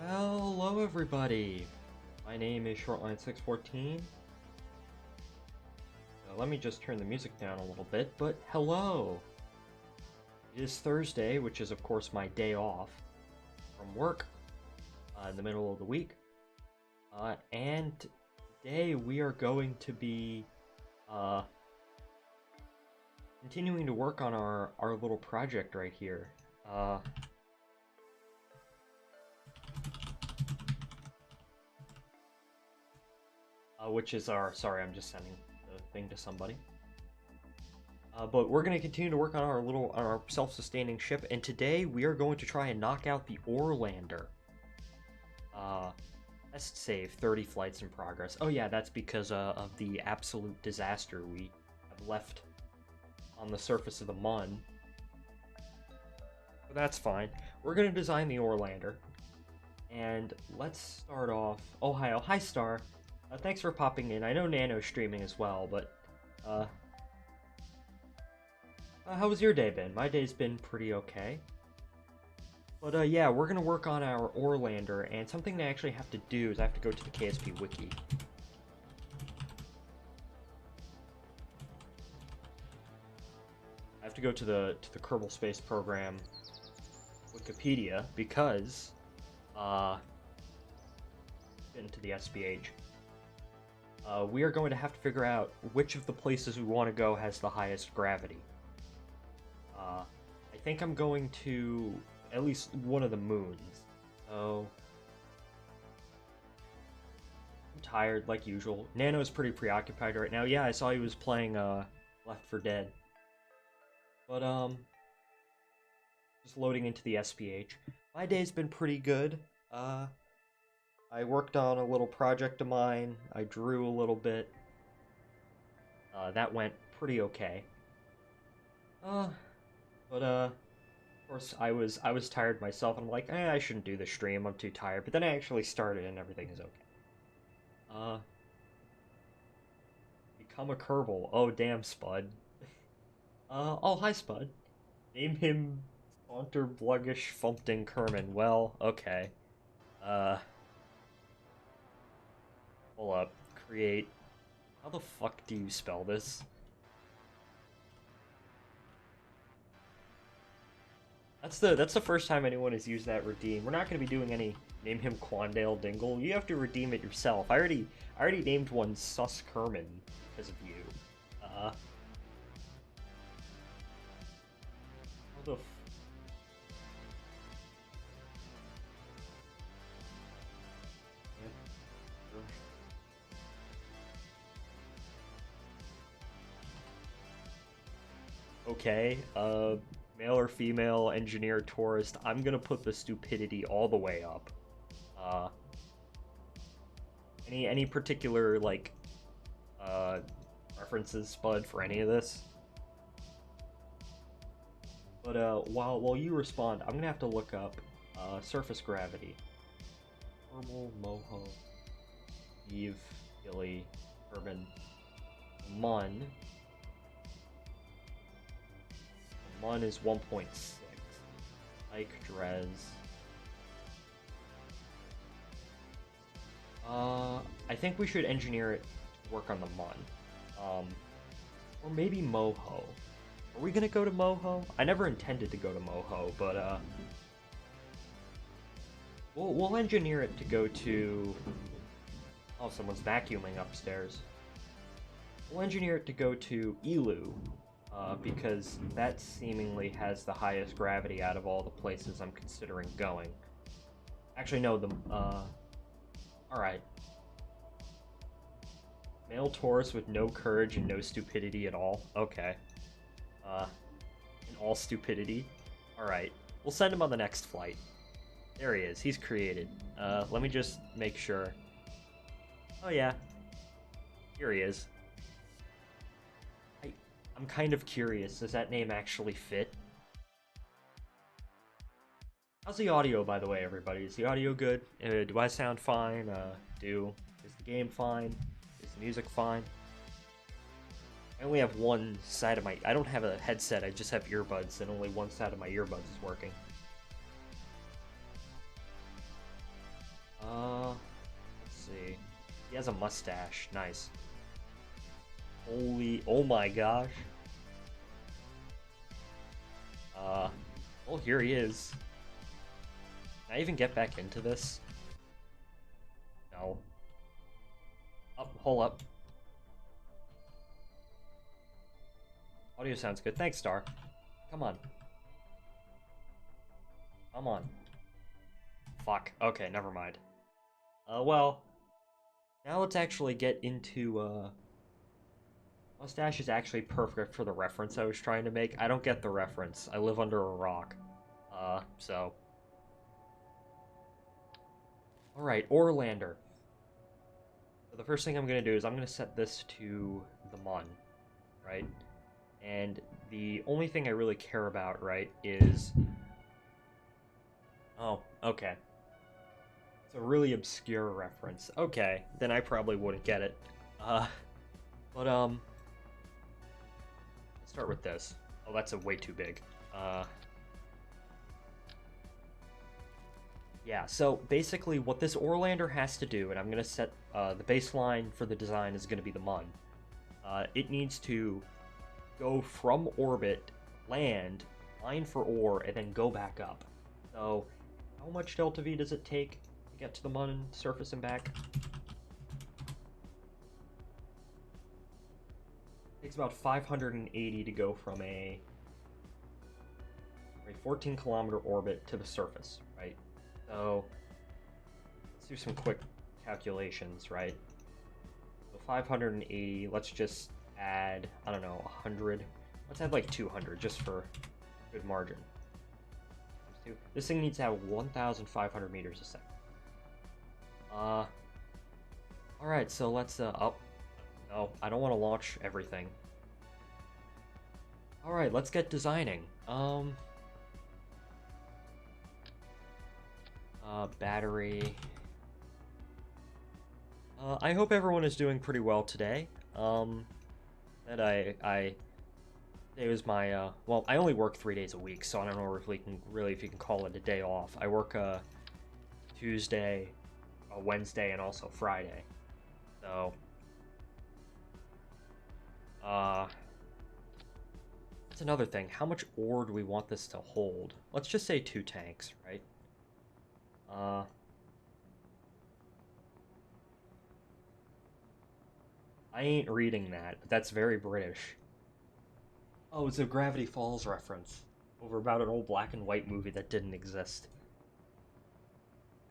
Hello everybody! My name is Shortline614. Let me just turn the music down a little bit, but hello! It is Thursday, which is of course my day off from work in the middle of the week. And today we are going to be continuing to work on our little project right here. Which is our, sorry, I'm just sending the thing to somebody. But we're going to continue to work on our self-sustaining ship, and today we are going to try and knock out the Orlander. Let's save 30 flights in progress. Oh yeah, that's because of the absolute disaster we have left on the surface of the Mun. But that's fine. We're going to design the Orlander, and let's start off. Oh, hi Star. Thanks for popping in. I know Nano's streaming as well, but how was your day been? My day's been pretty okay. But yeah, we're gonna work on our Orlander, and something I actually have to do is I have to go to the KSP wiki. I have to go to the Kerbal Space Program Wikipedia because get into the SPH. We are going to have to figure out which of the places we want to go has the highest gravity. I think I'm going to at least one of the moons. So I'm tired like usual. Nano's pretty preoccupied right now. Yeah, I saw he was playing Left 4 Dead. But just loading into the SPH. My day's been pretty good. I worked on a little project of mine. I drew a little bit. That went pretty okay. But of course I was tired myself, and I'm like, I shouldn't do the stream. I'm too tired. But then I actually started, and everything is okay. Become a Kerbal. Oh damn, Spud. Oh hi Spud. Name him Saunter Bluggish Fumpting Kerman. Well, okay. Hold up. Create. How the fuck do you spell this? That's the first time anyone has used that redeem. We're not going to be doing any name him Quandale Dingle. You have to redeem it yourself. I already named one Sus Kerman because of you. How the Okay, male or female, engineer, tourist, I'm gonna put the stupidity all the way up. Any particular, like, references, Spud, for any of this? But, while you respond, I'm gonna have to look up, surface gravity. Thermal, Moho, Eve, Gilly, Urban, Mun. Mun is 1.6. Ike Drez. I think we should engineer it to work on the Mun. Or maybe Moho. Are we gonna go to Moho? I never intended to go to Moho, but we'll engineer it to go to. Oh, someone's vacuuming upstairs. We'll engineer it to go to Elu. Because that seemingly has the highest gravity out of all the places I'm considering going. Actually, no, alright. Male Taurus with no courage and no stupidity at all. Okay. And all stupidity. Alright. We'll send him on the next flight. There he is. He's created. Let me just make sure. Oh yeah. Here he is. I'm kind of curious, does that name actually fit? How's the audio, by the way, everybody? Is the audio good? Do I sound fine? Is the game fine? Is the music fine? I only have one side of my... I don't have a headset, I just have earbuds, and only one side of my earbuds is working. He has a mustache. Nice. Holy, oh my gosh. Well, here he is. Can I even get back into this? No. Oh, hold up. Audio sounds good. Thanks, Star. Come on. Come on. Fuck. Okay, never mind. Well, now let's actually get into, mustache is actually perfect for the reference I was trying to make. I don't get the reference. I live under a rock. So. Alright, Orlander. So the first thing I'm going to do is I'm going to set this to the Mun, right? And the only thing I really care about, right, is... Oh, okay. It's a really obscure reference. Okay, then I probably wouldn't get it. Let's start with this. Oh, that's a way too big. Yeah, so basically what this Orlander has to do, and I'm going to set the baseline for the design is going to be the Mun. It needs to go from orbit, land, mine for ore, and then go back up. So, how much delta V does it take to get to the Mun surface and back? It takes about 580 to go from a 14-kilometer orbit to the surface, right? So, let's do some quick calculations, right? So 580, let's just add, I don't know, 100. Let's add like 200 just for good margin. This thing needs to have 1,500 meters a second. Alright, so let's, oh, no, I don't want to launch everything. Alright, let's get designing. Battery. I hope everyone is doing pretty well today. That today was my, well, I only work 3 days a week, so I don't know if you can call it a day off. I work, Tuesday, Wednesday, and also Friday. So, that's another thing. How much ore do we want this to hold? Let's just say 2 tanks, right? I ain't reading that, but that's very British. Oh, it's a Gravity Falls reference. Over about an old black and white movie that didn't exist.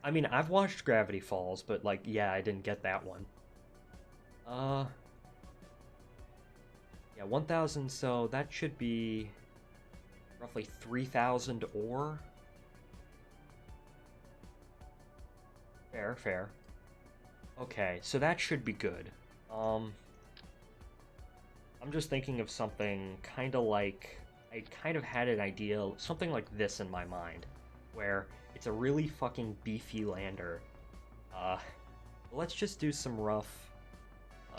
I mean, I've watched Gravity Falls, but, like, yeah, I didn't get that one. Yeah, 1,000, so that should be roughly 3,000 ore. Fair, fair. Okay, so that should be good. I'm just thinking of something kind of like... I kind of had an idea, something like this in my mind, where it's a really fucking beefy lander. Let's just do some rough...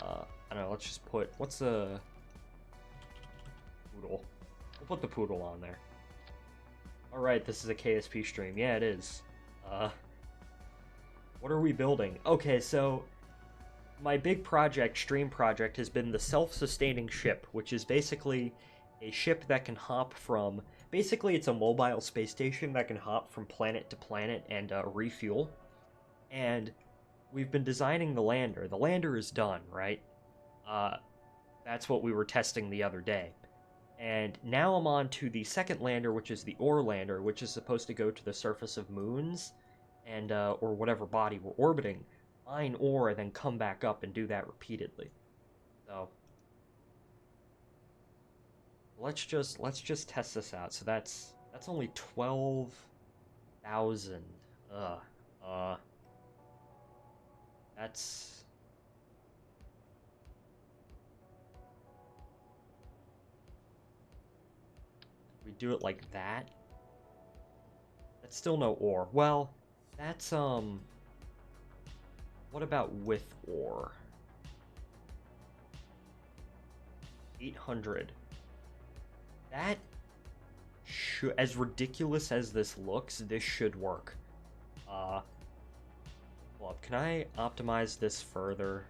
I don't know, let's just put... What's the... Poodle. We'll put the poodle on there. Alright, this is a KSP stream. Yeah, it is. What are we building? Okay, so... My big project, stream project, has been the self-sustaining ship, which is basically a ship that can hop from... Basically, it's a mobile space station that can hop from planet to planet and refuel. And we've been designing the lander. The lander is done, right? That's what we were testing the other day. And now I'm on to the second lander, which is the Orlander, which is supposed to go to the surface of moons and or whatever body we're orbiting, mine ore, and then come back up and do that repeatedly. So let's just test this out. So that's only 12,000. That's... We do it like that. That's still no ore. Well, that's, what about with ore? 800. That should, as ridiculous as this looks, this should work. Hold up, can I optimize this further?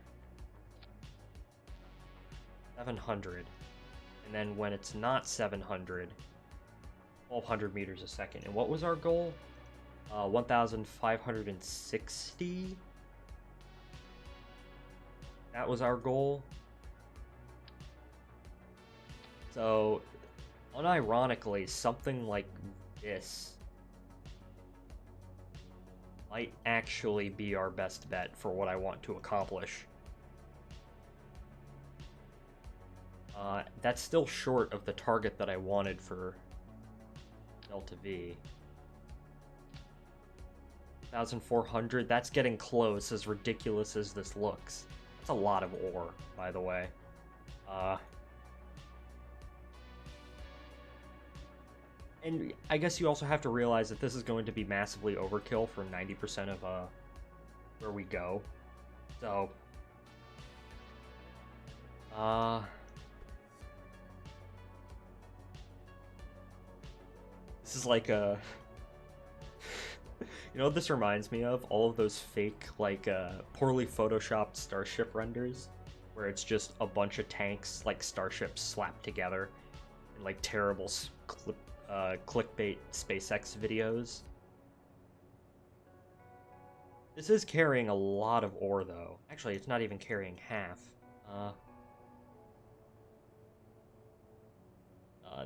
700. And then when it's not 700, 1200 meters a second. And what was our goal? 1560? That was our goal. So, unironically, something like this might actually be our best bet for what I want to accomplish. That's still short of the target that I wanted for Delta V. 1,400, that's getting close, as ridiculous as this looks. That's a lot of ore, by the way. And I guess you also have to realize that this is going to be massively overkill for 90% of where we go. So, this is like a... You know what this reminds me of? All of those fake, like, poorly photoshopped starship renders, where it's just a bunch of tanks, like starships slapped together, in like terrible clickbait SpaceX videos. This is carrying a lot of ore, though. Actually, it's not even carrying half.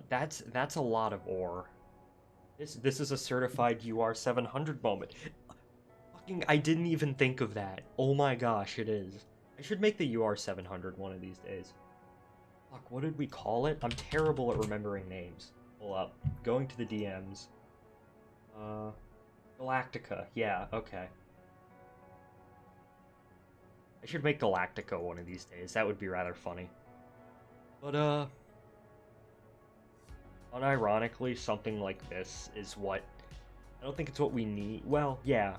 That's a lot of ore. This is a certified UR 700 moment. Fucking, I didn't even think of that. Oh my gosh, it is. I should make the UR 700 one of these days. Fuck, what did we call it? I'm terrible at remembering names. Pull up. Going to the DMs. Galactica. Yeah, okay. I should make Galactica one of these days. That would be rather funny. But, unironically, something like this is what... I don't think it's what we need. Well, yeah.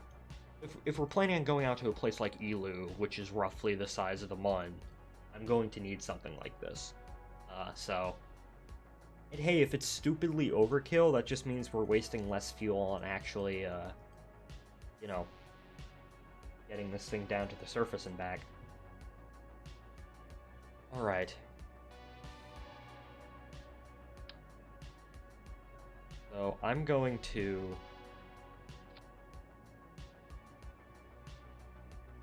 If we're planning on going out to a place like Elu, which is roughly the size of the Mun, I'm going to need something like this. So... And hey, if it's stupidly overkill, that just means we're wasting less fuel on actually, you know, getting this thing down to the surface and back. Alright. So, I'm going to...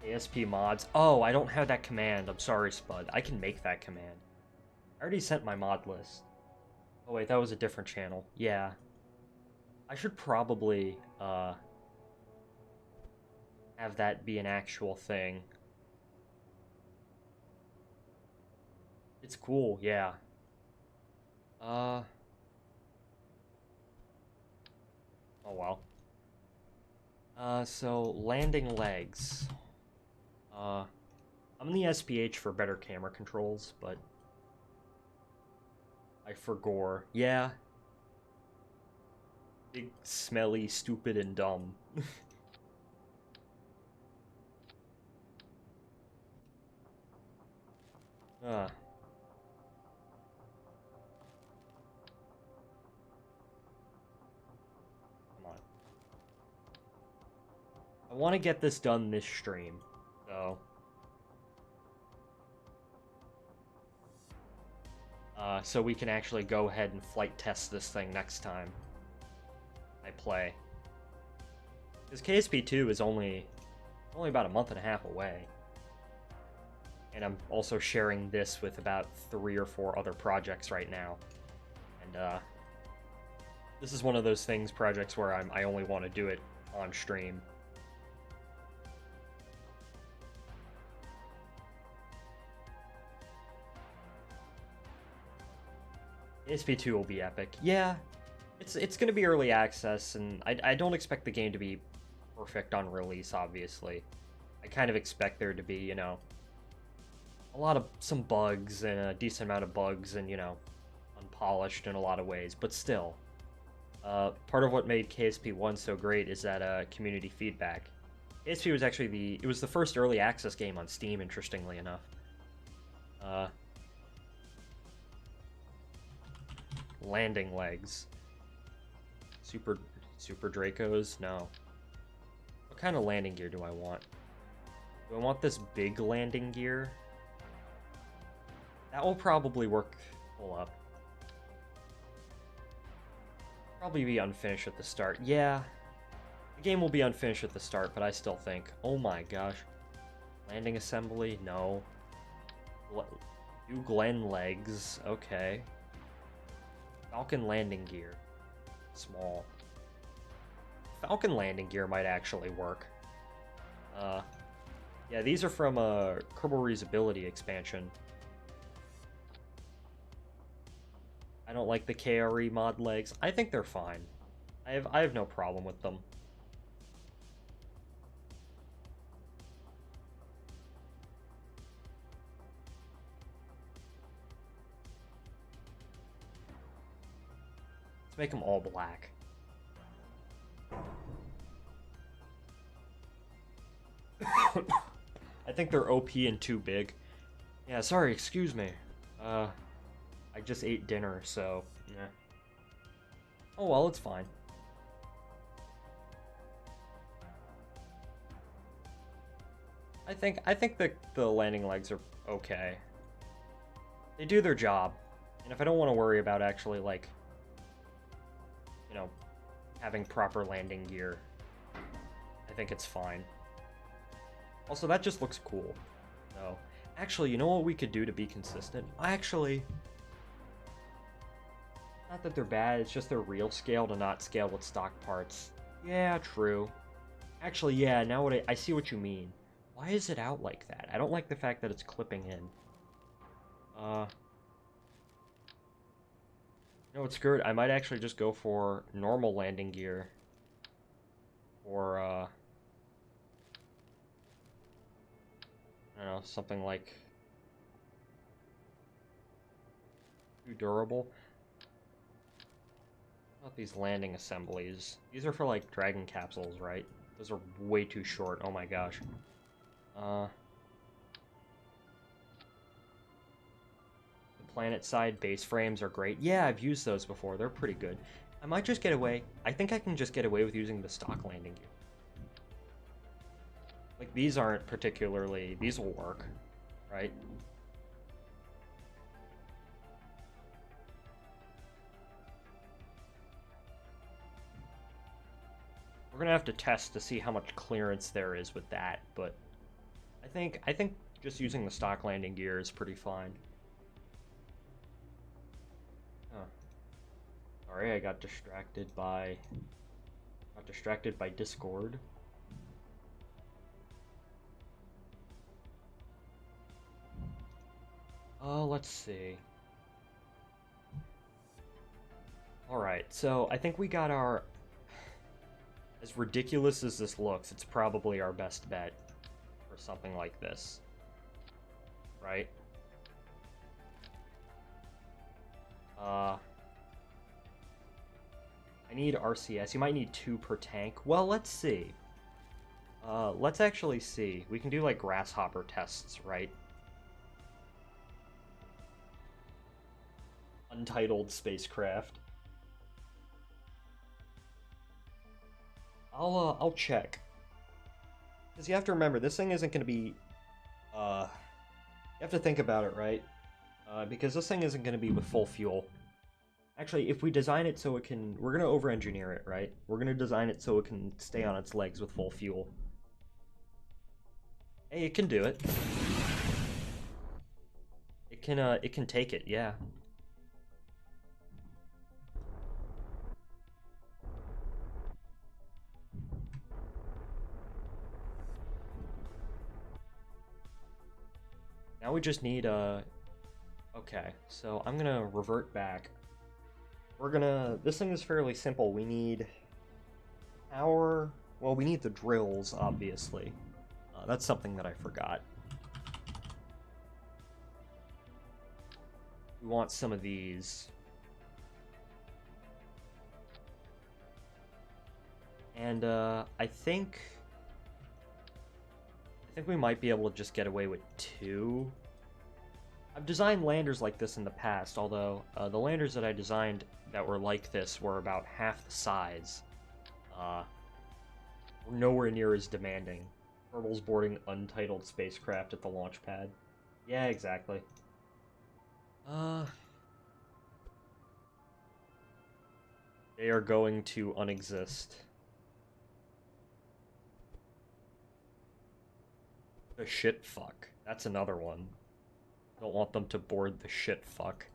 ASP mods. Oh, I don't have that command. I'm sorry, Spud. I can make that command. I already sent my mod list. Oh wait, that was a different channel. Yeah. I should probably, have that be an actual thing. It's cool, yeah. Oh well. So, landing legs. I'm in the SPH for better camera controls, but... I forgore. Yeah. Big, smelly, stupid, and dumb. Come on. I want to get this done this stream, so... so we can actually go ahead and flight test this thing next time I play. Because KSP2 is only about a month and a half away. And I'm also sharing this with about 3 or 4 other projects right now. And, this is one of those projects where I only want to do it on stream. ASP2 will be epic. Yeah, it's going to be early access, and I don't expect the game to be perfect on release, obviously. I kind of expect there to be, you know, some bugs, and a decent amount of bugs, and, you know, unpolished in a lot of ways, but still. Part of what made KSP1 so great is that community feedback. KSP was actually it was the first early access game on Steam, interestingly enough. Landing legs. Super Dracos? No. What kind of landing gear do I want? Do I want this big landing gear? That will probably work. Hold up. Probably be unfinished at the start. Yeah. The game will be unfinished at the start, but I still think, oh my gosh. Landing assembly? No. Do Glen legs. Okay. Falcon landing gear. Small. Falcon landing gear might actually work. Yeah, these are from Kerbal Reusability expansion. I don't like the KRE mod legs. I think they're fine. I have no problem with them. Let's make them all black. I think they're OP and too big. Yeah, sorry, excuse me. I just ate dinner, so yeah. Oh well, it's fine. I think the landing legs are okay. They do their job. And if I don't want to worry about actually, like, you know, having proper landing gear, I think it's fine. Also, that just looks cool. So, actually, you know what we could do to be consistent? Not that they're bad, it's just they're real scale to not scale with stock parts. Yeah, true. Actually, yeah, now I see what you mean. Why is it out like that? I don't like the fact that it's clipping in. No, it's good. I might actually just go for normal landing gear. Or, I don't know, something like... too durable. Not these landing assemblies. These are for, like, dragon capsules, right? Those are way too short. Oh my gosh. The planet side base frames are great. Yeah, I've used those before. They're pretty good. I might just get away. I think I can just get away with using the stock landing gear. Like, these aren't particularly... These will work, right? We're gonna have to test to see how much clearance there is with that, but I think just using the stock landing gear is pretty fine. Huh. Sorry, I got distracted by Discord. Let's see. Alright, so I think we got our... As ridiculous as this looks, it's probably our best bet for something like this. Right? I need RCS. You might need 2 per tank. Well, let's see. Let's actually see. We can do, like, grasshopper tests, right? Untitled spacecraft. I'll check. Because you have to remember, this thing isn't going to be... you have to think about it, right? Because this thing isn't going to be with full fuel. Actually, if we design it so it can... We're going to over-engineer it, right? We're going to design it so it can stay on its legs with full fuel. Hey, it can do it. It can take it, yeah. Now we just need okay, so I'm gonna revert back. This thing is fairly simple. We need power. Well, we need the drills, obviously. That's something that I forgot. We want some of these. And I think we might be able to just get away with 2. I've designed landers like this in the past, although the landers that I designed that were like this were about half the size. Were nowhere near as demanding. Kerbal's boarding untitled spacecraft at the launch pad. Yeah, exactly. They are going to unexist. The shit fuck. That's another one. Don't want them to board the shit fuck.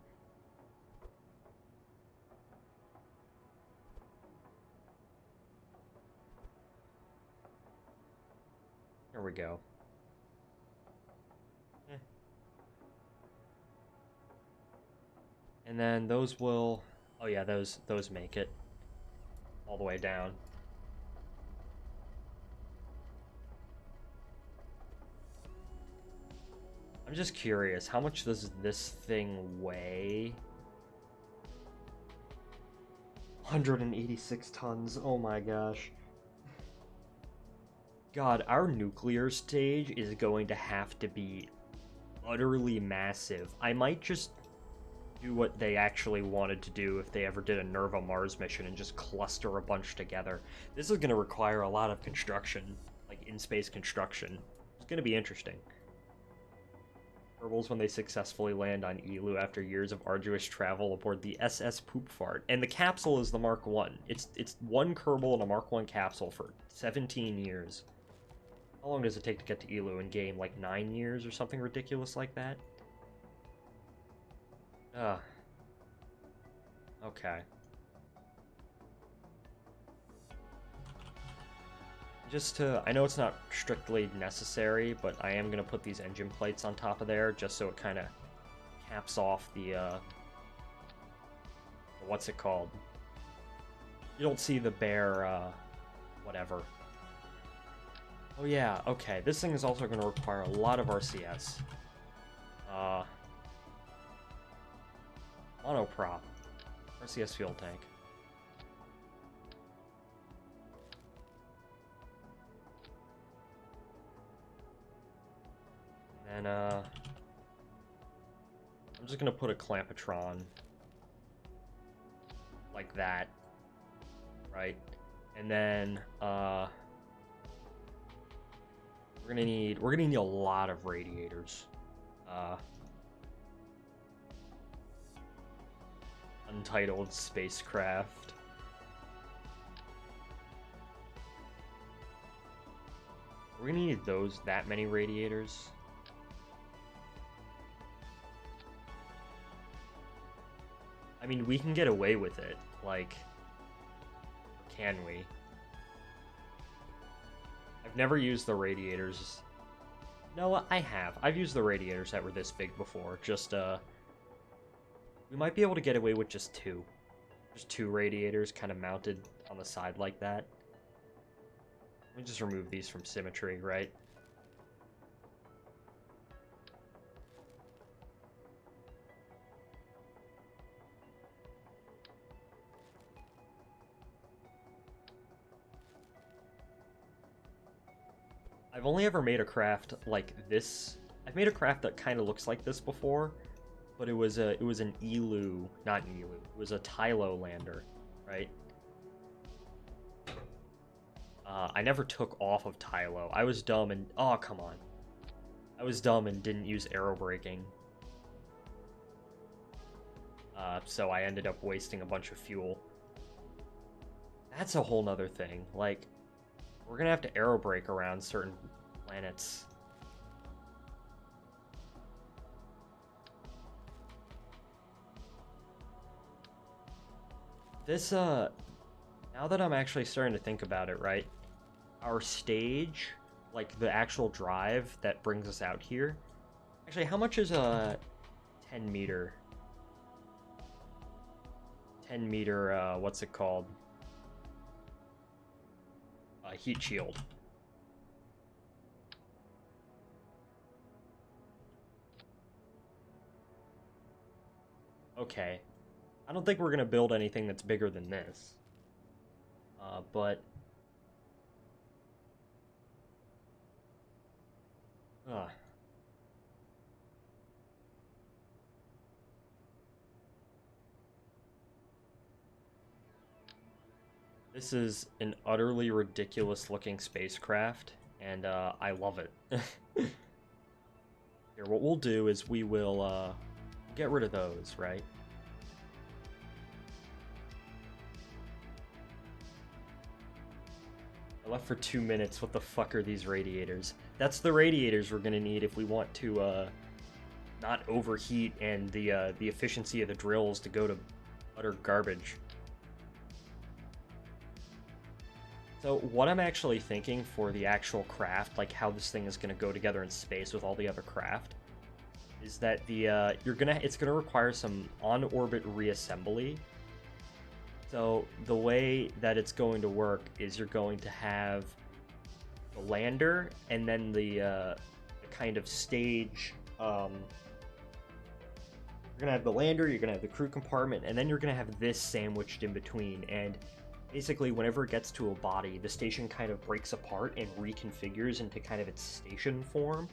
There we go. And then those will... Oh yeah, those make it. All the way down. I'm just curious, how much does this thing weigh? 186 tons, oh my gosh. God, our nuclear stage is going to have to be utterly massive. I might just do what they actually wanted to do if they ever did a Nerva Mars mission and just cluster a bunch together. This is going to require a lot of construction, like in-space construction. It's going to be interesting. Kerbals when they successfully land on Elu after years of arduous travel aboard the SS Poop Fart. And the capsule is the Mark 1. It's one Kerbal in a Mark 1 capsule for 17 years. How long does it take to get to Elu in game? Like 9 years or something ridiculous like that? Okay. Just to... I know it's not strictly necessary, but I am going to put these engine plates on top of there, just so it kind of caps off the, what's it called? You don't see the bare, whatever. Oh yeah, okay. This thing is also going to require a lot of RCS. Monoprop. RCS fuel tank. And, I'm just gonna put a Clampatron like that, right? And then, we're gonna need a lot of radiators. Untitled spacecraft. We're gonna need that many radiators. I mean, we can get away with it, like, can we? I've never used the radiators. No, I have. I've used the radiators that were this big before, just, we might be able to get away with just two. Just two radiators kind of mounted on the side like that. Let me just remove these from symmetry, right? I've only ever made a craft like this. I've made a craft that kind of looks like this before, but it was an Elu, not an Elu. It was a Tylo lander, right? I never took off of Tylo. I was dumb and... Oh, come on. I was dumb and didn't use aerobraking. So I ended up wasting a bunch of fuel. That's a whole nother thing. Like, we're gonna have to aerobrake around certain planets. This, now that I'm actually starting to think about it, right? Our stage, like the actual drive that brings us out here. Actually, how much is a 10 meter? 10 meter, what's it called? Heat shield. Okay. I don't think we're gonna build anything that's bigger than this. But... This is an utterly ridiculous looking spacecraft, and I love it. Here, what we'll do is we will get rid of those, right? I left for 2 minutes. What the fuck are these radiators? That's the radiators we're gonna need if we want to not overheat and the efficiency of the drills to go to utter garbage. So what I'm actually thinking for the actual craft, like how this thing is gonna go together in space with all the other craft, is that the it's gonna require some on-orbit reassembly. So the way that it's going to work is you're going to have the lander and then the kind of stage. You're gonna have the lander, you're gonna have the crew compartment, and then you're gonna have this sandwiched in between. And basically, whenever it gets to a body, the station kind of breaks apart and reconfigures into kind of its station form.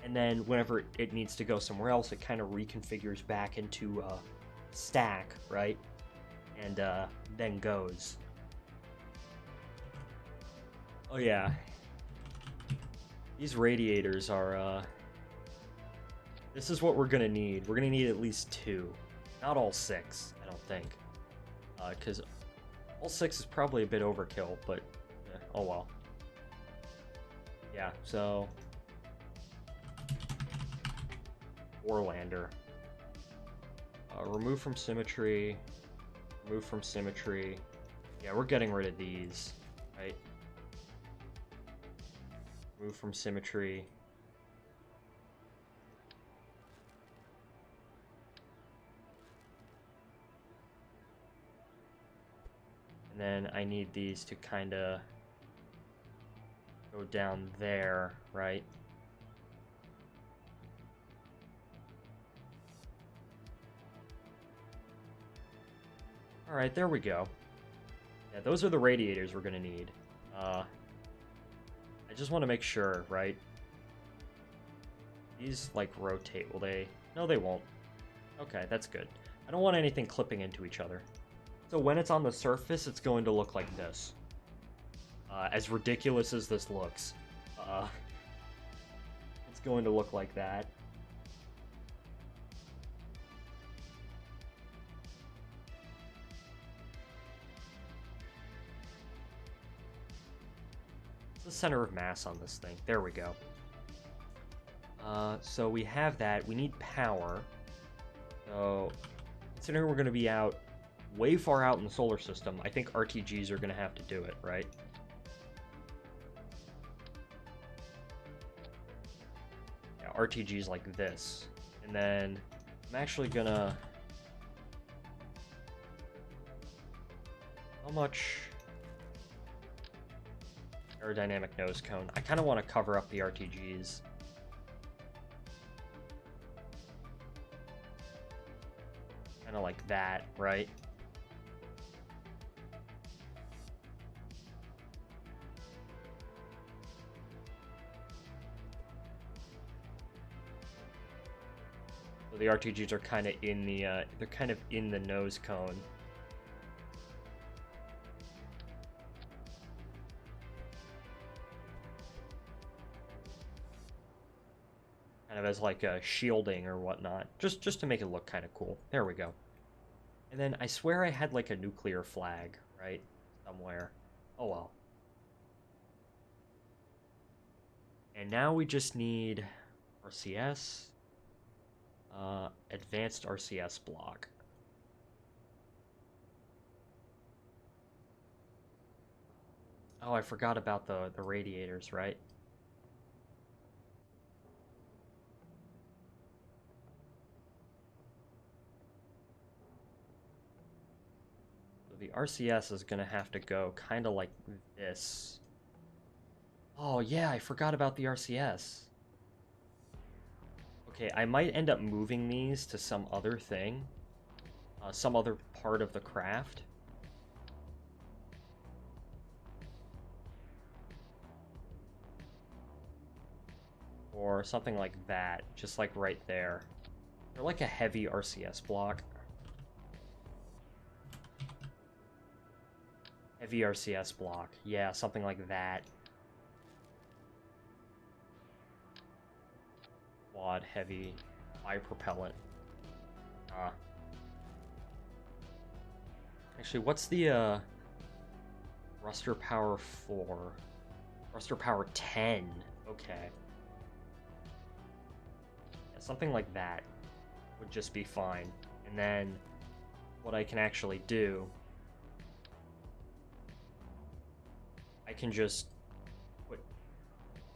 And then whenever it needs to go somewhere else, it kind of reconfigures back into a stack, right? And then goes. Oh yeah. These radiators are, this is what we're gonna need. We're gonna need at least 2. Not all 6, I don't think. Because all 6 is probably a bit overkill, but oh well. Yeah, so... Warlander. Remove from symmetry. Remove from symmetry. Yeah, we're getting rid of these, right? Remove from symmetry. And then I need these to kind of go down there, right? Alright, there we go. Yeah, those are the radiators we're gonna need. I just want to make sure, right? These, like, rotate. Will they? No, they won't. Okay, that's good. I don't want anything clipping into each other. So when it's on the surface, it's going to look like this. As ridiculous as this looks. It's going to look like that. The center of mass on this thing. There we go. So we have that. We need power. So, considering we're going to be out way far out in the solar system, I think RTGs are going to have to do it, right? Yeah, RTGs like this. And then I'm actually going to... How much... aerodynamic nose cone. I kind of want to cover up the RTGs. Kind of like that, right? So the RTGs are kind of in the, they're kind of in the nose cone. Kind of as like a shielding or whatnot, just to make it look kind of cool. There we go. And then I swear I had like a nuclear flag, right? Somewhere. Oh well. And now we just need RCS. Advanced RCS block. Oh, I forgot about the radiators, right? The RCS is going to have to go kind of like this. Oh, yeah, I forgot about the RCS. Okay, I might end up moving these to some other thing. Some other part of the craft. Or something like that, just like right there. They're like a heavy RCS block. Heavy RCS block. Yeah, something like that. quad heavy bipropellant. Actually, what's the thruster power 4? Thruster power 10. Okay. Yeah, something like that would just be fine. And then what I can actually do, I can just put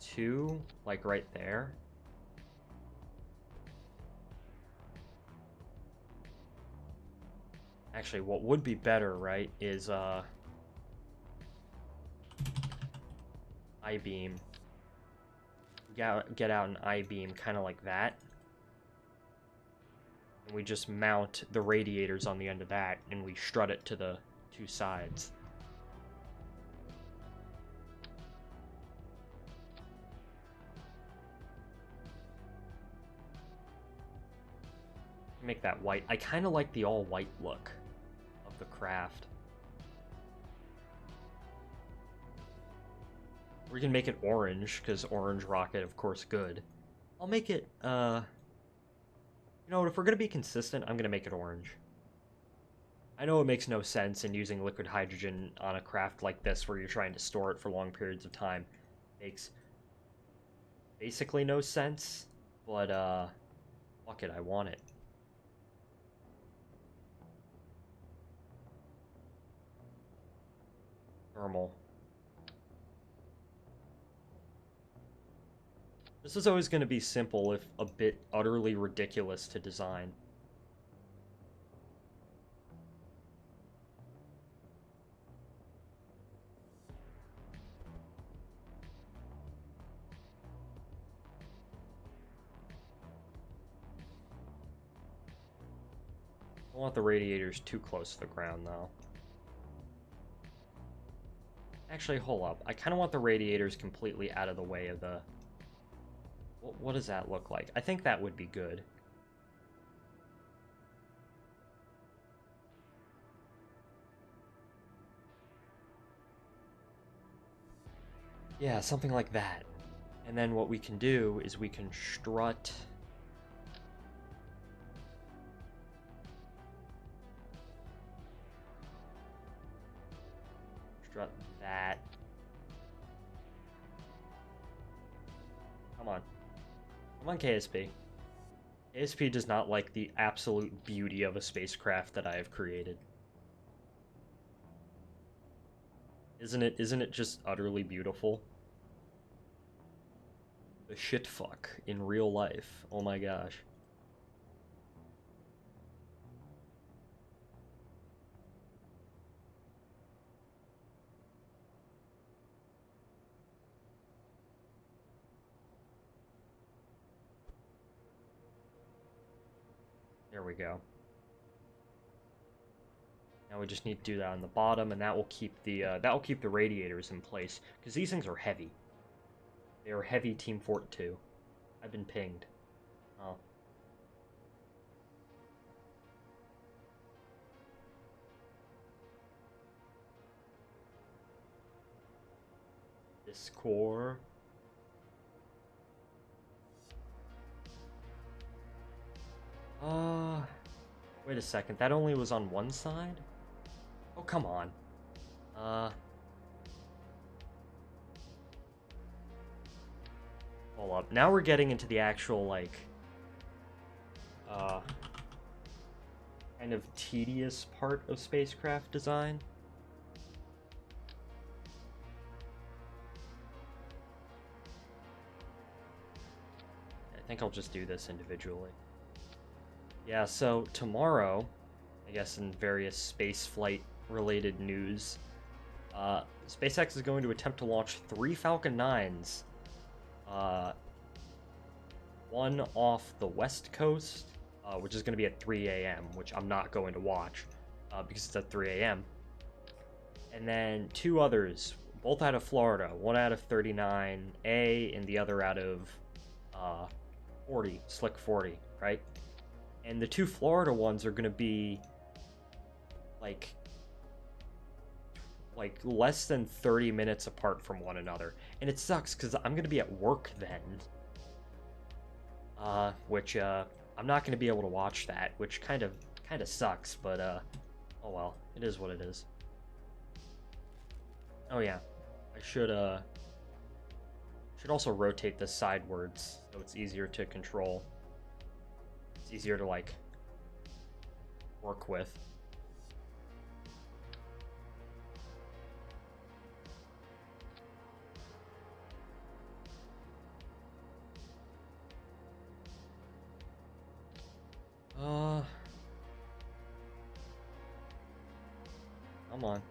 2 like right there. Actually, what would be better, right, is I-beam. Get out an I-beam kind of like that. And we just mount the radiators on the end of that, and we strut it to the 2 sides. Make that white. I kind of like the all-white look of the craft. We can make it orange, because orange rocket, of course, good. I'll make it, you know what, if we're going to be consistent, I'm going to make it orange. I know it makes no sense in using liquid hydrogen on a craft like this where you're trying to store it for long periods of time. Makes basically no sense, but, fuck it, I want it. Thermal. This is always going to be simple if a bit utterly ridiculous to design. I don't want the radiators too close to the ground, though. Actually, hold up. I kind of want the radiators completely out of the way of the... What does that look like? I think that would be good. Yeah, something like that. And then what we can do is we can strut... Strut that. Come on. Come on, KSP. KSP does not like the absolute beauty of a spacecraft that I have created. Isn't it just utterly beautiful? The shit fuck in real life. Oh my gosh. There we go. Now we just need to do that on the bottom, and that will keep the radiators in place, because these things are heavy. They are heavy, Team Fort 2. I've been pinged. Oh. This core. Wait a second. That only was on one side? Oh, come on. Hold up. Now we're getting into the actual, like, kind of tedious part of spacecraft design. I think I'll just do this individually. Yeah, so tomorrow, I guess in various space flight related news, SpaceX is going to attempt to launch 3 Falcon 9s. One off the west coast, which is going to be at 3 a.m., which I'm not going to watch because it's at 3 a.m. And then 2 others, both out of Florida, one out of 39A and the other out of 40, Slick 40, right? And the 2 Florida ones are going to be like less than 30 minutes apart from one another. And it sucks because I'm going to be at work then. which I'm not going to be able to watch that, which kind of sucks, but oh well, it is what it is. Oh yeah, I should also rotate this sidewards so it's easier to control. It's easier to like work with. Come on.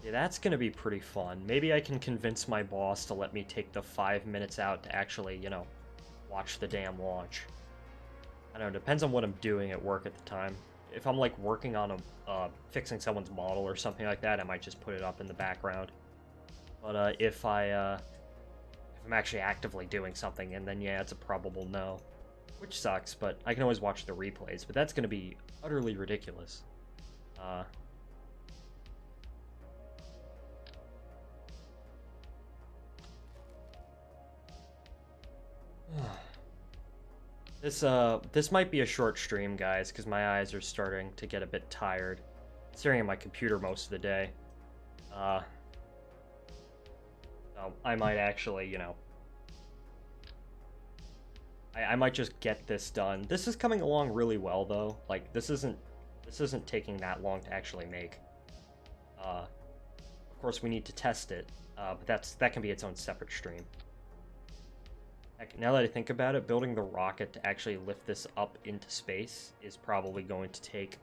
Yeah, that's gonna be pretty fun. Maybe I can convince my boss to let me take the 5 minutes out to actually, you know, watch the damn launch. I don't know, depends on what I'm doing at work at the time. If I'm like working on fixing someone's model or something like that, I might just put it up in the background. But if I'm actually actively doing something, and then yeah, it's a probable no. Which sucks, but I can always watch the replays, but that's gonna be utterly ridiculous. This might be a short stream, guys, because my eyes are starting to get a bit tired. Staring at my computer most of the day. So I might actually, you know, I might just get this done. This is coming along really well, though. Like, this isn't taking that long to actually make. Of course, we need to test it, but that can be its own separate stream. Heck, now that I think about it, building the rocket to actually lift this up into space is probably going to take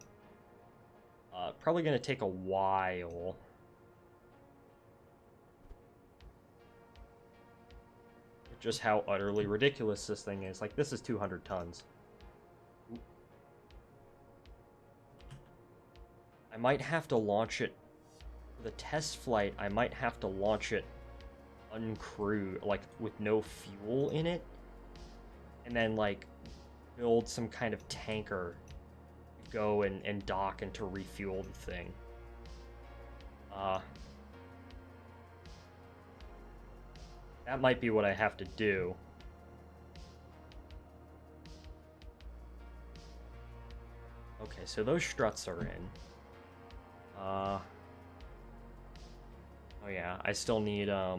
a while. Just how utterly ridiculous this thing is. Like, this is 200 tons. I might have to launch it for the test flight. I might have to launch it uncrewed, like with no fuel in it, and then like build some kind of tanker to go and dock and to refuel the thing. That might be what I have to do. Okay, so those struts are in. Oh yeah, I still need to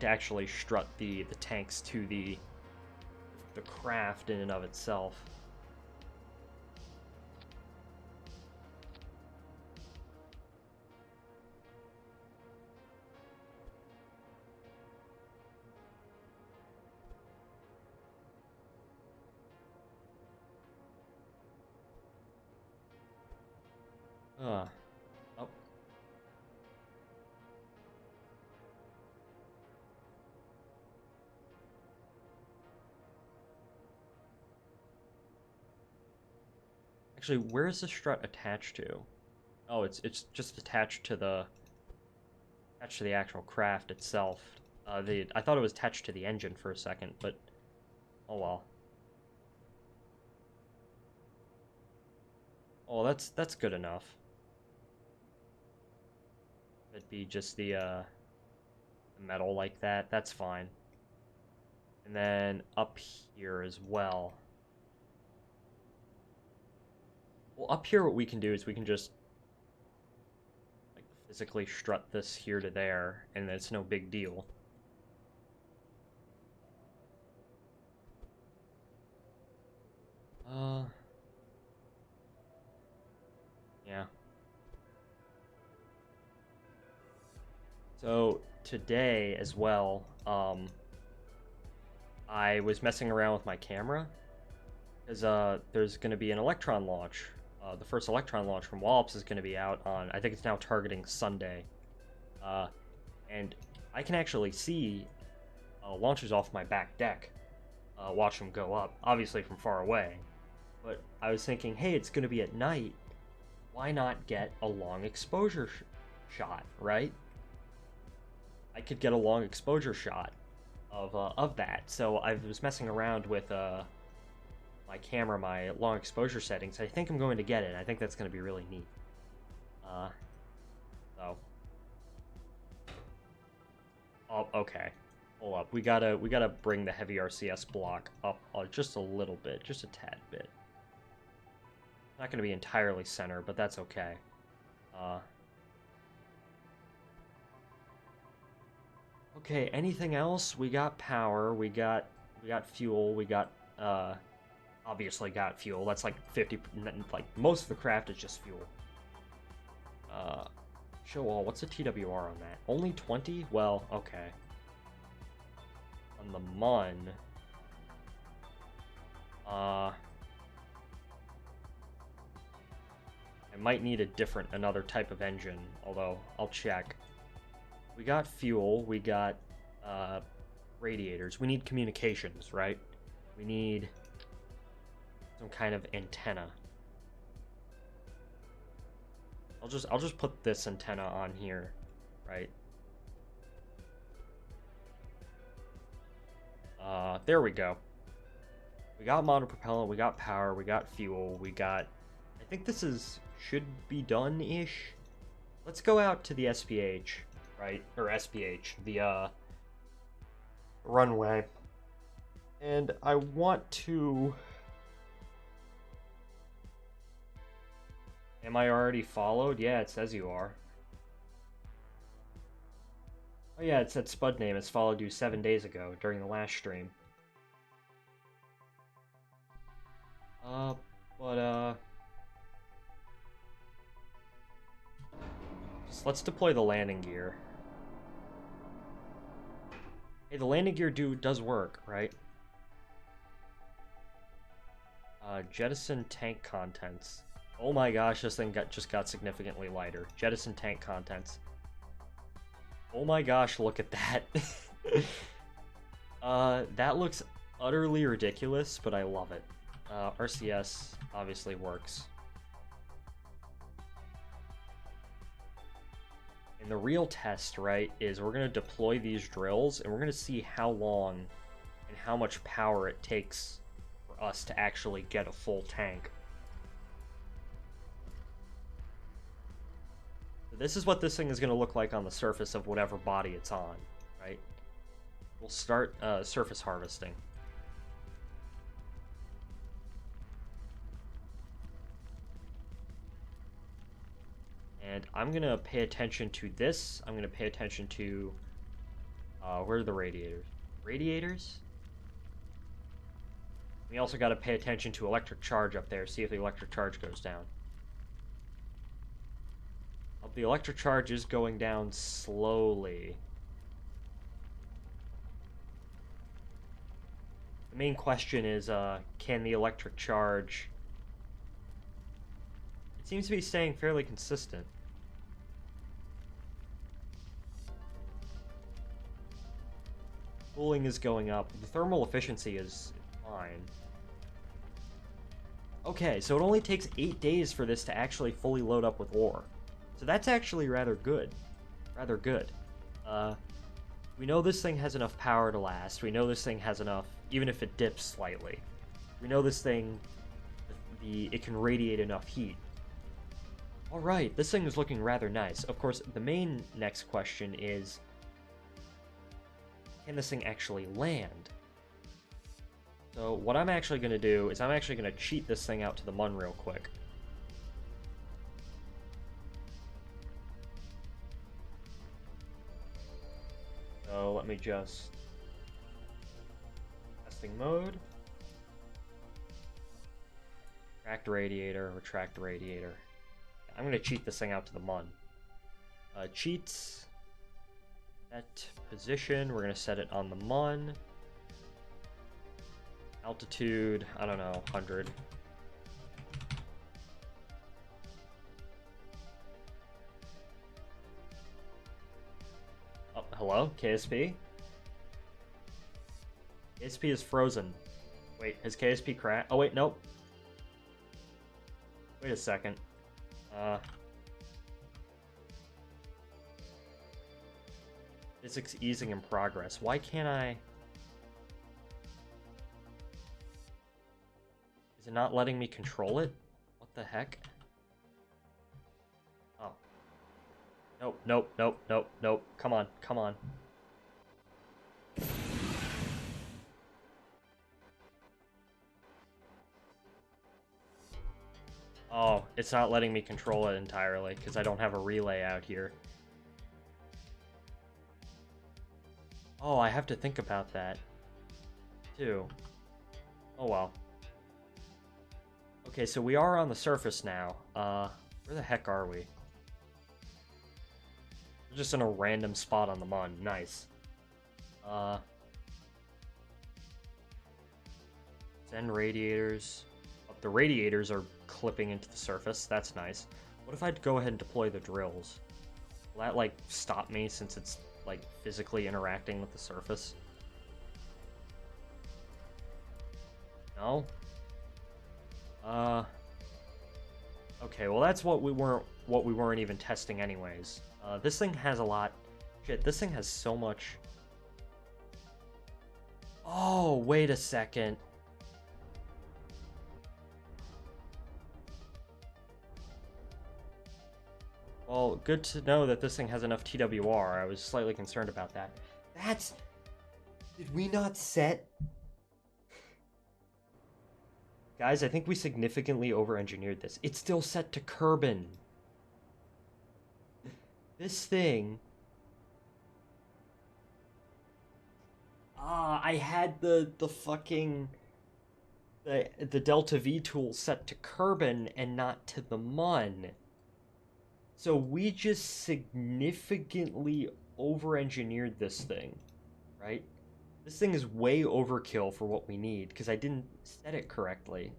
actually strut the tanks to the craft in and of itself. Oh. Actually, where is the strut attached to? Oh, it's just attached to the actual craft itself. I thought it was attached to the engine for a second, but oh well. Oh, that's good enough. It'd be just the metal like that. That's fine. And then up here as well. Well, up here what we can do is we can just like physically strut this here to there, and it's no big deal. Yeah. So today as well, I was messing around with my camera because there's going to be an Electron launch. The first Electron launch from Wallops is going to be out on, I think it's now targeting Sunday. And I can actually see launches off my back deck, watch them go up, obviously from far away. But I was thinking, hey, it's going to be at night. Why not get a long exposure shot, right? I could get a long exposure shot of that. So I was messing around with my camera, my long exposure settings. I think I'm going to get it. I think that's going to be really neat. So. Oh, okay. Hold up. We gotta bring the heavy RCS block up just a little bit, just a tad bit. Not gonna be entirely center, but that's okay. Okay. Anything else? We got power. We got fuel. We got obviously got fuel. That's like 50. Like most of the craft is just fuel. Show all. What's the TWR on that? Only 20? Well, okay. On the Mun. I might need another type of engine, although I'll check. We got fuel, we got radiators. We need communications, right? We need some kind of antenna. I'll just put this antenna on here, right? There we go. We got monopropellant, we got power, we got fuel, we got... I think this should be done-ish. Let's go out to the SPH, right? Or SPH, the runway. And I want to... Am I already followed? Yeah, it says you are. Oh yeah, it said Spud Name has followed you 7 days ago during the last stream. Let's deploy the landing gear. Hey, the landing gear does work, right? Jettison tank contents. Oh my gosh, this thing just got significantly lighter. Jettison tank contents. Oh my gosh, look at that. That looks utterly ridiculous, but I love it. RCS obviously works. And the real test, right, is we're going to deploy these drills, and we're going to see how long and how much power it takes for us to actually get a full tank. So this is what this thing is going to look like on the surface of whatever body it's on, right? We'll start surface harvesting. And I'm going to pay attention to this. I'm going to pay attention to... where are the radiators? Radiators? We also got to pay attention to electric charge up there, see if the electric charge goes down. The electric charge is going down slowly. The main question is, can the electric charge... It seems to be staying fairly consistent. Cooling is going up. The thermal efficiency is fine. Okay, so it only takes 8 days for this to actually fully load up with ore. So that's actually rather good. Rather good. We know this thing has enough power to last. We know this thing has enough, even if it dips slightly. We know this thing, it can radiate enough heat. Alright, this thing is looking rather nice. Of course, the main next question is, can this thing actually land? So what I'm actually going to do is I'm actually going to cheat this thing out to the Mun real quick. So let me just... Testing mode. Retract radiator, retract radiator. I'm going to cheat this thing out to the Mun. Cheats. Set position, we're going to set it on the Mun. Altitude, I don't know, 100. Oh, hello? KSP? KSP is frozen. Wait, has KSP crashed? Oh wait, nope. Wait a second. Physics easing in progress. Why can't I... Is it not letting me control it? What the heck? Oh. Nope, nope, nope, nope, nope. Come on, come on. Oh, it's not letting me control it entirely, because I don't have a relay out here. Oh, I have to think about that, too. Oh well. Okay, so we are on the surface now. Where the heck are we? We're just in a random spot on the Mun. Nice. Send radiators. Oh, the radiators are clipping into the surface. That's nice. What if I'd go ahead and deploy the drills? Will that, like, stop me since it's, like, physically interacting with the surface? No? Okay, well that's what we weren't even testing anyways. This thing has a lot. Shit, this thing has so much. Oh, wait a second. Well, good to know that this thing has enough TWR. I was slightly concerned about that. That's... Did we not set... Guys, I think we significantly over-engineered this. It's still set to Kerbal. This thing... I had the fucking... The Delta V tool set to Kerbal and not to the Mun. So we just significantly over-engineered this thing, right? This thing is way overkill for what we need, because I didn't set it correctly.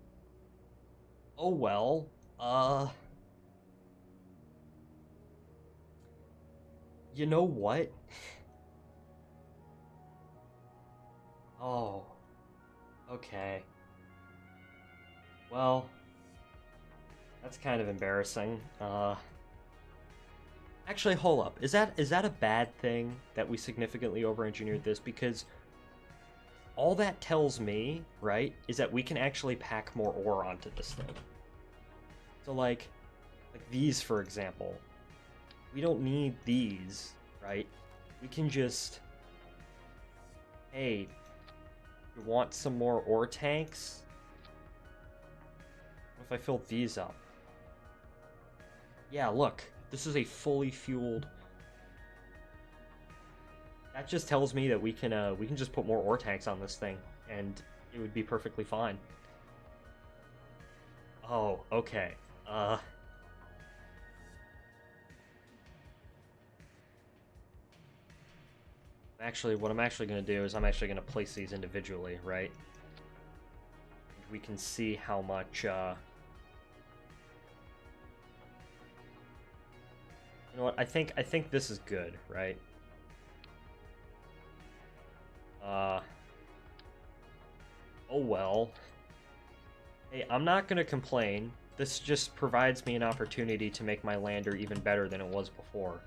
Oh well, you know what? Oh, okay. Well, that's kind of embarrassing. Actually, hold up. Is that a bad thing that we significantly over-engineered this? Because all that tells me, right, is that we can actually pack more ore onto this thing. So like these, for example, we don't need these, right? We can just, hey, you want some more ore tanks? What if I fill these up? Yeah, look, this is a fully fueled. That just tells me that we can just put more ore tanks on this thing, and it would be perfectly fine. Oh, okay. Actually, what I'm actually going to do is I'm actually going to place these individually, right? We can see how much, You know what, I think this is good, right? Oh well. Hey, I'm not gonna complain. This just provides me an opportunity to make my lander even better than it was before.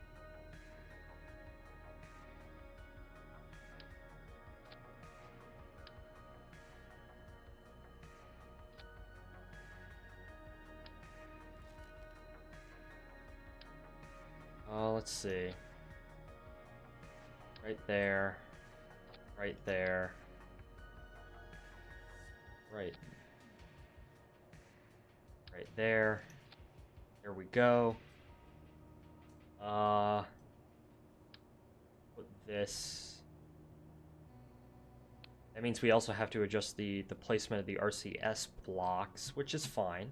Let's see. Right there. Right there. Right. Right there. There we go. Put this. That means we also have to adjust the placement of the RCS blocks, which is fine.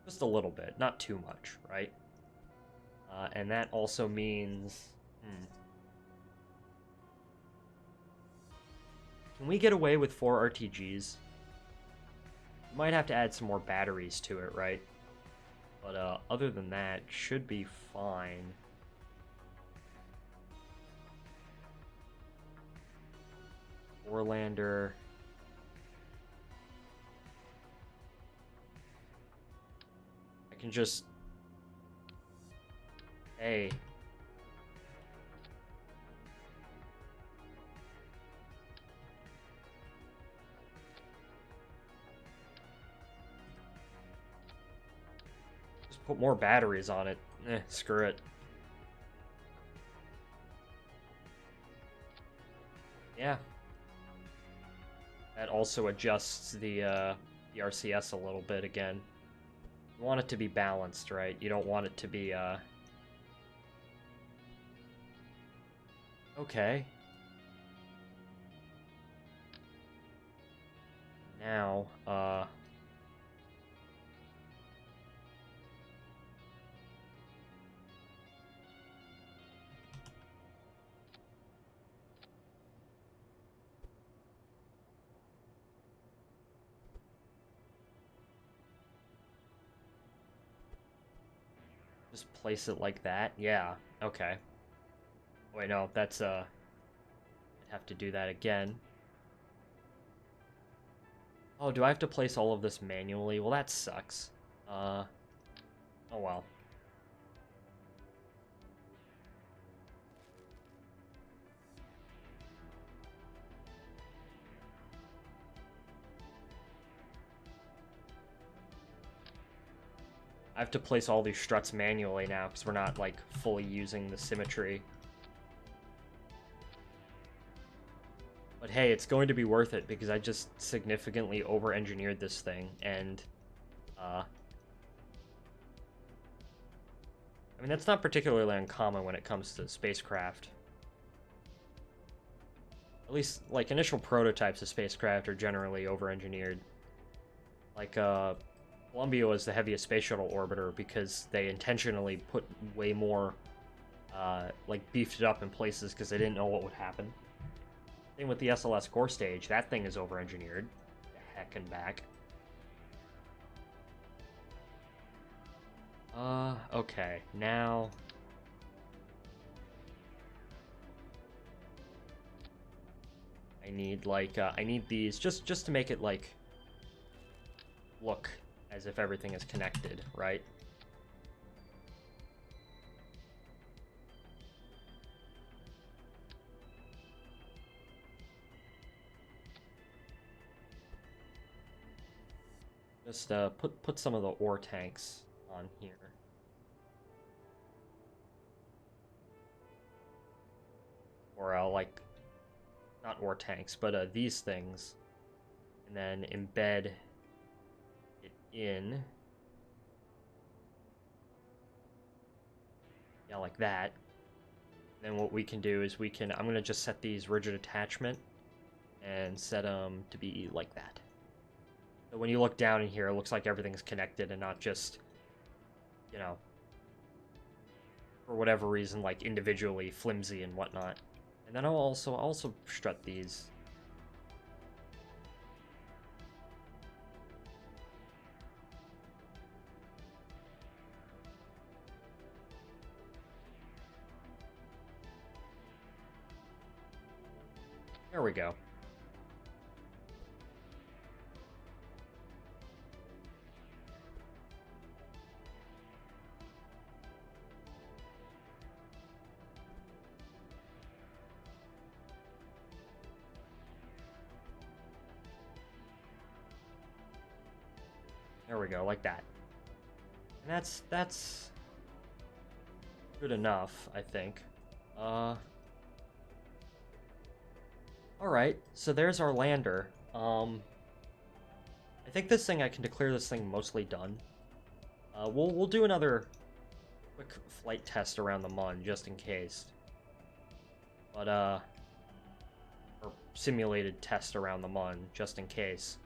Just a little bit, not too much, right? And that also means... Can we get away with 4 RTGs? We might have to add some more batteries to it, right? But other than that, should be fine. Orlander. I can just... Hey. put more batteries on it. Screw it. Yeah. That also adjusts the RCS a little bit again. You want it to be balanced, right? You don't want it to be, Okay. Now, just place it like that? Yeah, okay. Wait, no, that's, I'd have to do that again. Oh, do I have to place all of this manually? Well, that sucks. Oh well. I have to place all these struts manually now, because we're not, like, fully using the symmetry. But hey, it's going to be worth it, because I just significantly over-engineered this thing, and, I mean, that's not particularly uncommon when it comes to spacecraft. At least, like, initial prototypes of spacecraft are generally over-engineered. Like, Columbia was the heaviest space shuttle orbiter because they intentionally put way more, like, beefed it up in places because they didn't know what would happen. Same with the SLS core stage. That thing is over-engineered. The heck and back. Okay. Now... I need, like, I need these just to make it, like, look as if everything is connected, right? Just, put some of the ore tanks on here. Or, like, not ore tanks, but, these things. And then embed it in. Yeah, like that. Then what we can do is I'm going to just set these rigid attachment and set them to be like that. So when you look down in here, it looks like everything's connected and not just, you know, for whatever reason, like individually flimsy and whatnot. And then I'll also strut these. There we go. There we go, like that. And that's good enough, I think. Alright, so there's our lander. I think this thing, I can declare this thing mostly done. We'll do another quick flight test around the Mun, just in case. But, or simulated test around the Mun, just in case.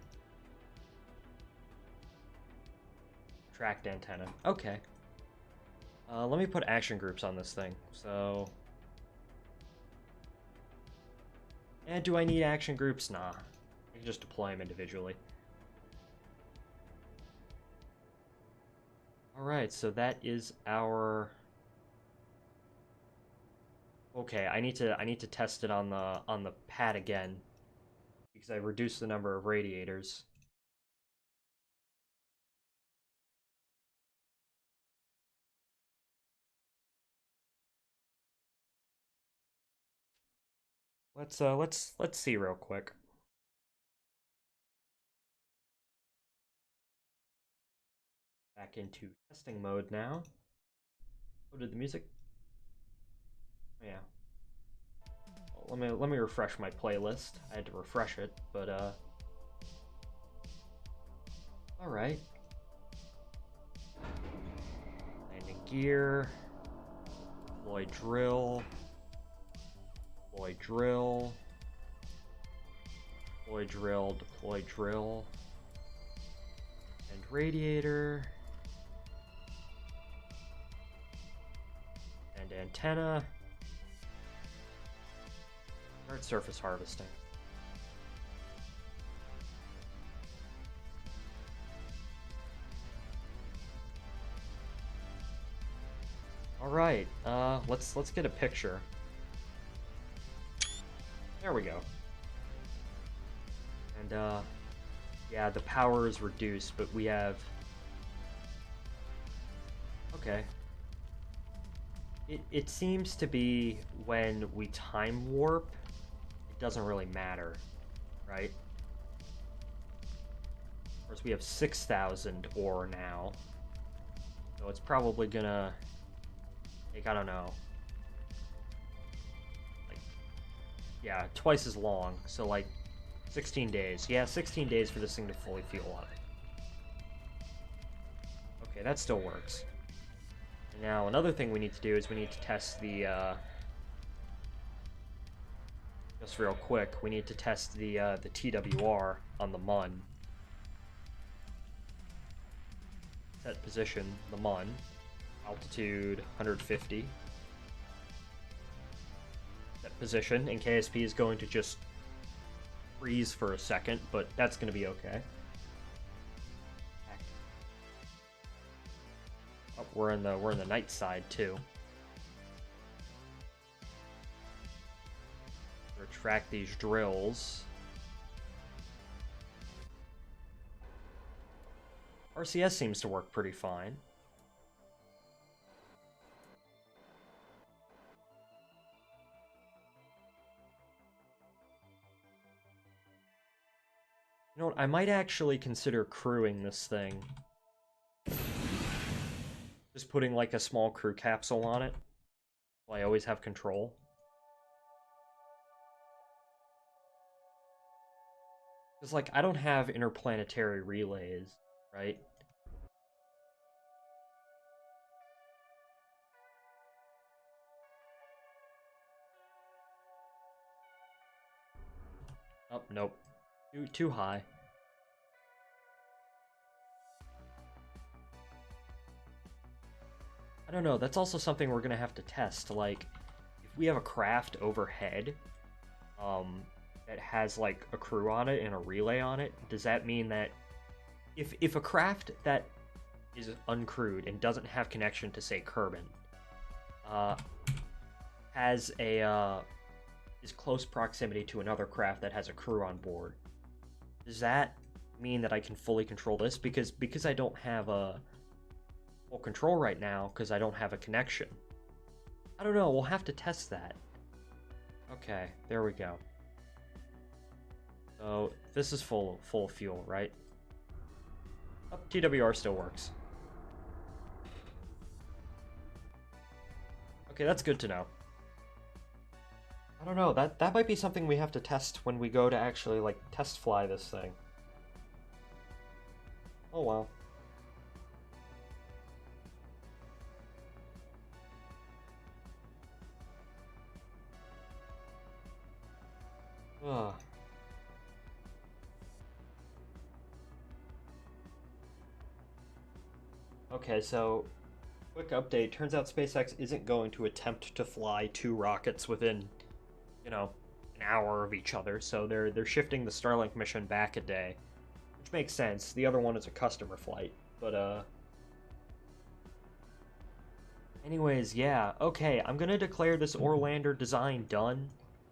Tracked antenna. Okay. Let me put action groups on this thing. So... And do I need action groups? Nah. I can just deploy them individually. Alright, so that is our... Okay, I need to test it on the pad again, because I reduced the number of radiators. Let's see real quick. back into testing mode now. Oh, did the music? Oh, yeah. Well, let me refresh my playlist. I had to refresh it, but all right. Landing gear. Deploy drill. Deploy drill. Deploy drill. Deploy drill. And radiator. And antenna. Start surface harvesting. All right, let's get a picture. There we go. And yeah, the power is reduced, but we have. Okay. It seems to be when we time warp, it doesn't really matter, right? Of course, we have 6,000 ore now, so it's probably gonna take, I don't know, like, yeah, twice as long, so like 16 days. Yeah, 16 days for this thing to fully fuel up. Okay, that still works. And now another thing we need to do is we need to test the, just real quick, we need to test the TWR on the MUN. Set position, the MUN. Altitude, 150. Set position, and KSP is going to just freeze for a second, but that's going to be okay. Oh, we're in the night side too. Retract these drills. RCS seems to work pretty fine. You know what, I might actually consider crewing this thing. Just putting like a small crew capsule on it, so I always have control. Because, like, I don't have interplanetary relays, right? Oh, nope. Too high. I don't know, that's also something we're gonna have to test. Like, if we have a craft overhead, that has, like, a crew on it and a relay on it, does that mean that if a craft that is uncrewed and doesn't have connection to, say, Kerbal, has a, is close proximity to another craft that has a crew on board, does that mean that I can fully control this? Because I don't have a full control right now, because I don't have a connection. I don't know, we'll have to test that. Okay, there we go. So, this is full fuel, right? Oh, TWR still works. Okay, that's good to know. I don't know, that might be something we have to test when we go to actually, like, test fly this thing. Oh, wow. Ugh. Okay, so, quick update. Turns out SpaceX isn't going to attempt to fly 2 rockets within, you know, an hour of each other, so they're shifting the Starlink mission back a day. Which makes sense. The other one is a customer flight, but, anyways, yeah, okay, I'm gonna declare this Orlander design done.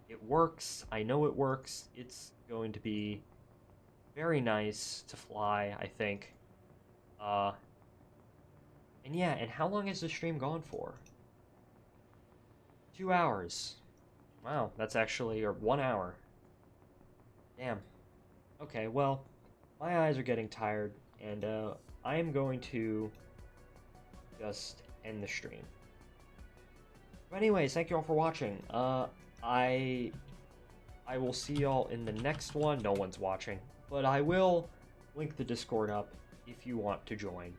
It works, I know it works, it's going to be very nice to fly, I think. And yeah, and how long has the stream gone for? 2 hours. Wow, that's actually, or 1 hour. Damn. Okay, well, my eyes are getting tired, and I am going to just end the stream. But anyways, thank you all for watching. I will see y'all in the next one. No one's watching, but I will link the Discord up if you want to join.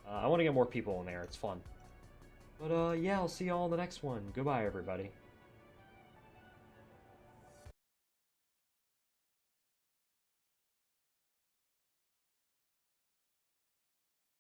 I want to get more people in there. It's fun. But yeah, I'll see y'all in the next one. Goodbye, everybody.